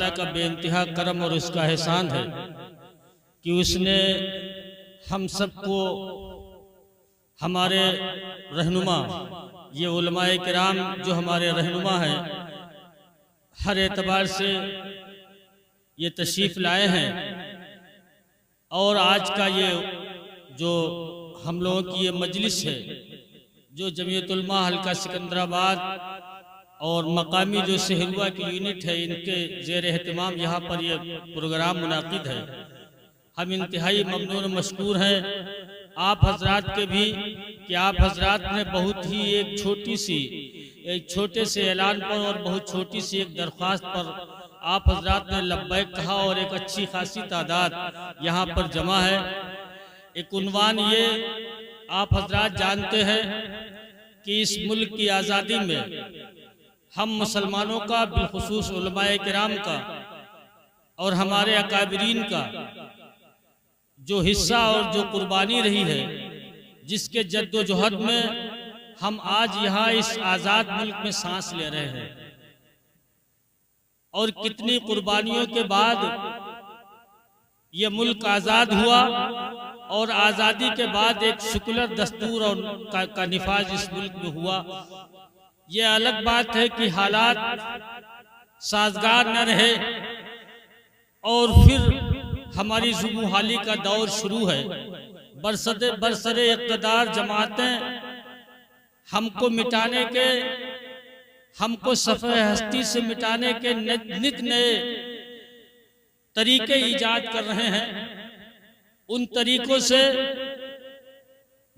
ताला का बेइंतहा करम और उसका एहसान है कि उसने हम सबको हमारे रहनुमा, ये उलमाए किराम जो हमारे रहनुमा हैं, हर एतबार से ये तशरीफ़ लाए हैं। और आज का ये जो हम लोगों की ये मजलिस है, जो जमीयत उलमा हल्का सिकंदराबाद और मकामी जो सहरुआ की यूनिट है, इनके ज़ेर एहतमाम यहाँ पर ये प्रोग्राम मुनाकिद है। हम इंतहाई ममनून मशकूर हैं आप हजरात के भी कि आप हजरात ने बहुत ही एक छोटे से ऐलान पर और बहुत छोटी सी एक दरख्वास्त पर आप हजरात ने लब्बैक कहा और एक अच्छी खासी तादाद यहाँ पर जमा है। एक उन्वान ये आप हजरात जानते हैं कि इस मुल्क की आज़ादी में हम मुसलमानों का, बिलखुसूस उलमाए किराम का और हमारे अकाबिरीन का जो हिस्सा और जो कुर्बानी रही है, जिसके जद्दोजहद में हम आज यहाँ इस आज़ाद मुल्क में सांस ले रहे हैं, और कितनी कुर्बानियों के बाद ये मुल्क आज़ाद हुआ और आज़ादी के बाद एक सेकुलर दस्तूर और का निफाज इस मुल्क में हुआ। ये अलग बात है कि हालात साजगार न रहे और फिर हमारी जुबूहाली का दौर शुरू है। बरसरे इक़्तिदार जमातें हमको मिटाने के, हमको सफ़े हस्ती से मिटाने के नित नए तरीके ईजाद कर रहे हैं। उन तरीकों से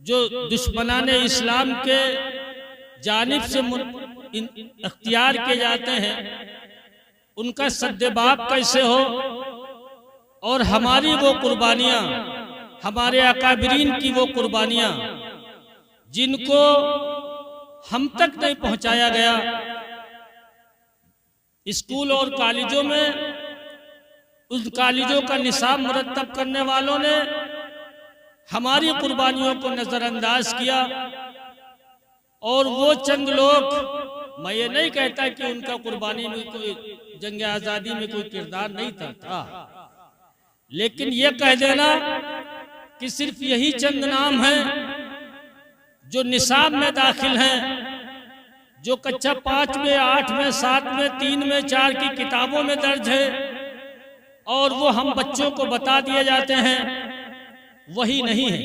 जो दुश्मनाने इस्लाम के जानिब से इख्तियार किए जाते हैं, उनका सद्देबाब कैसे हो और हमारी वो कुर्बानियाँ, हमारे अकाबिरीन की वो कुर्बानियाँ जिनको हम तक नहीं पहुँचाया गया। स्कूल और कॉलेजों में उन कॉलेजों का निसाब मुरत्तब करने वालों ने हमारी कुर्बानियों को नज़रअंदाज किया, और वो चंद लोग, मैं ये नहीं कहता कि उनका कुर्बानी में कोई जंग आज़ादी में कोई किरदार नहीं था, लेकिन ये कह देना कि सिर्फ यही चंद नाम हैं जो निसाब में दाखिल हैं, जो कक्षा 5 में, 8 में, 7 में, 3 में, 4 की किताबों में दर्ज है, और वो हम बच्चों को बता दिए जाते हैं, वही नहीं है।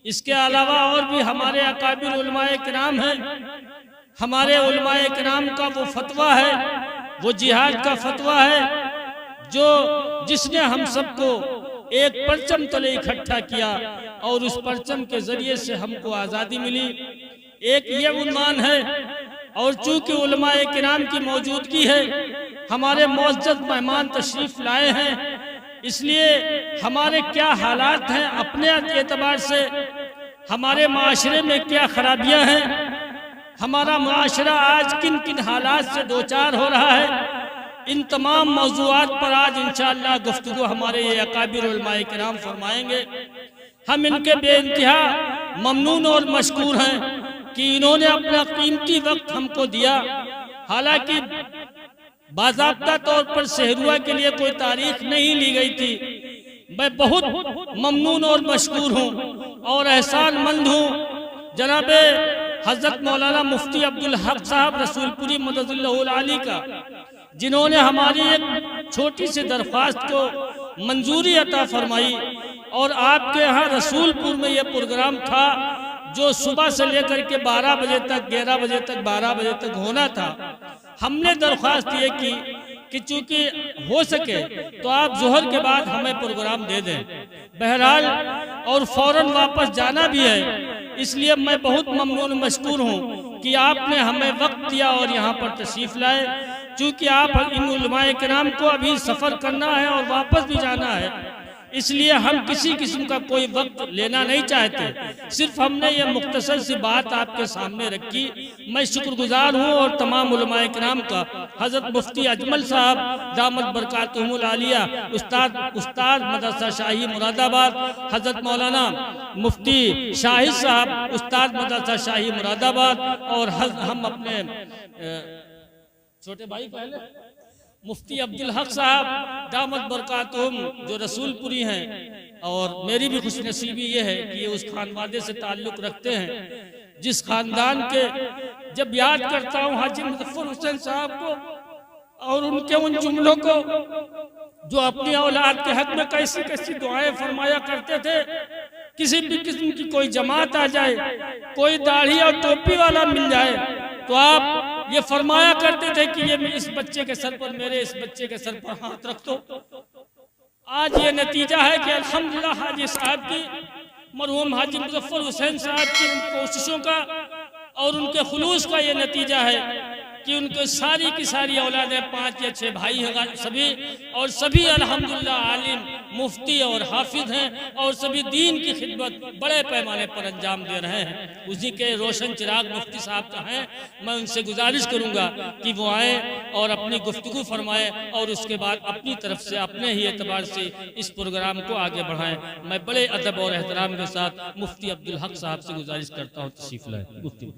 इसके अलावा और भी हमारे अकाबिर उलमाए किराम हैं। हमारे उलमाए किराम का वो फतवा है, वो जिहाद का फतवा है, जिसने हम सबको एक परचम तले इकट्ठा किया और उस परचम के जरिए से हमको आज़ादी मिली। एक ये उन्वान है, और चूंकि उलमाए किराम की मौजूदगी है, हमारे मुअज़्ज़ज़ मेहमान तशरीफ लाए हैं, इसलिए हमारे क्या हालात हैं, अपने एतबार से हमारे माशरे में क्या खराबियां हैं, हमारा माशरा आज किन किन हालात से दो चार हो रहा है, इन तमाम मौज़ूआत पर आज इंशाअल्लाह गुफ्तगू हमारे ये अकाबिर उलमाए किराम फरमाएंगे। हम इनके बेइंतहा ममनून और मशकूर हैं कि इन्होंने अपना कीमती वक्त हमको दिया। हालांकि बाज़ाब्ता तौर पर सहरुआ के लिए कोई तारीख नहीं ली गई थी। मैं बहुत ममनून और मशकूर हूँ और एहसानमंद हूँ जनाबे हज़रत मौलाना मुफ्ती अब्दुल हक साहब रसूलपुरी मददुल्लाहुल आली का, जिन्होंने हमारी एक छोटी सी दरख्वास्त को मंजूरी अता फरमाई। और आपके यहाँ रसूलपुर में ये प्रोग्राम था जो सुबह से लेकर के 12 बजे तक, 11 बजे तक, 12 बजे तक होना था। हमने दरख्वास्त ये की कि चूंकि हो सके तो आप जोहर के बाद हमें प्रोग्राम दे दें। बहरहाल और फौरन वापस जाना भी है, इसलिए मैं बहुत ममनून मशकूर हूँ कि आपने हमें वक्त दिया और यहाँ पर तशरीफ़ लाए। चूँकि आप इन उलमाए किराम को अभी सफ़र करना है और वापस भी जाना है, इसलिए हम किसी किस्म का कोई वक्त लेना नहीं चाहते। सिर्फ हमने ये मुख्तसर सी बात आपके सामने रखी। मैं शुक्रगुजार हूँ और तमाम उलमाए किराम का, हज़रत मुफ्ती अजमल साहब दामत बरकातुहुमुल आलिया, उस्ताद मदरसा शाही मुरादाबाद, हज़रत मौलाना मुफ्ती शाहिद साहब उस्ताद मदरसा शाही मुरादाबाद, और हम अपने छोटे भाई पहले मुफ्ती अब्दुल हक साहब दामत बरकातुहुम जो रसूलपुरी हैं, और मेरी भी खुशनसीबी ये है कि ये उस खानवादे से ताल्लुक़ रखते हैं जिस खानदान के, जब याद करता हूँ हाजी मुजफ्फर हुसैन साहब को और उनके उन जुमलों को जो अपनी औलाद के हक में कैसी कैसी दुआएं फरमाया करते थे। किसी भी किस्म की कोई जमात आ जाए, कोई दाढ़ी और टोपी वाला मिल जाए, तो आप ये फरमाया करते थे कि ये इस बच्चे के सर पर, मेरे इस बच्चे के सर पर हाथ रख दो। आज ये नतीजा है कि अल्हम्दुलिल्लाह हाजी साहब की, मरहूम हाजी मुजफ्फर हुसैन साहब की उन कोशिशों का और उनके खुलूस का ये नतीजा है कि उनके सारी की सारी औलादें, 5 या 6 भाई हैं सभी, और सभी अल्हम्दुलिल्लाह आलिम, मुफ्ती और हाफिज हैं, और सभी दीन की खिदमत बड़े पैमाने पर अंजाम दे रहे हैं। उसी के रोशन चिराग मुफ्ती साहब का हैं। मैं उनसे गुजारिश करूंगा कि वो आए और अपनी गुफ्तगू फरमाएं, और उसके बाद अपनी तरफ से, अपने ही एतबार से इस प्रोग्राम को आगे बढ़ाएं। मैं बड़े अदब और एहतराम के साथ मुफ्ती अब्दुल हक साहब से गुजारिश करता हूँ तशरीफ लाएं।